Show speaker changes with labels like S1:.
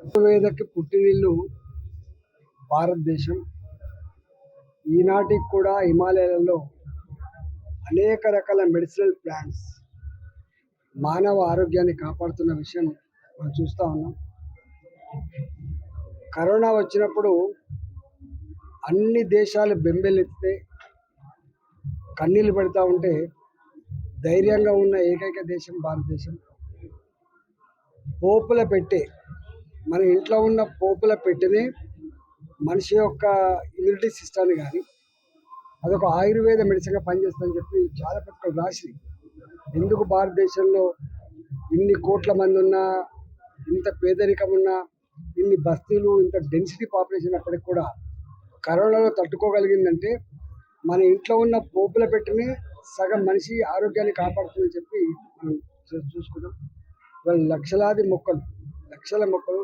S1: ఆయుర్వేదకి పుట్టినిల్లు భారతదేశం. ఈనాటికి కూడా హిమాలయాలలో అనేక రకాల మెడిసినల్ ప్లాంట్స్ మానవ ఆరోగ్యాన్ని కాపాడుతున్న విషయం మనం చూస్తూ ఉన్నాం. కరోనా వచ్చినప్పుడు అన్ని దేశాలు బెంబేలెత్తితే కన్నీళ్ళు పెడతా ఉంటే ధైర్యంగా ఉన్న ఏకైక దేశం భారతదేశం. పోపుల పెట్టే మన ఇంట్లో ఉన్న పోపుల పెట్టెనే మనిషి యొక్క ఇమ్యూనిటీ సిస్టాన్ని కానీ అదొక ఆయుర్వేద మెడిసిన్గా పనిచేస్తుందని చెప్పి చాలా పక్కలు రాసి, ఎందుకు భారతదేశంలో ఇన్ని కోట్ల మంది ఉన్నా, ఇంత పేదరికం ఉన్నా, ఇన్ని బస్తీలు, ఇంత డెన్సిటీ పాపులేషన్ అప్పటికి కూడా కరోనాలో తట్టుకోగలిగిందంటే మన ఇంట్లో ఉన్న పోపుల పెట్టెనే సగం మనిషి ఆరోగ్యాన్ని కాపాడుతుందని చెప్పి మనం చూసుకున్నాం. లక్షలాది మొక్కలు, లక్షల మొక్కలు,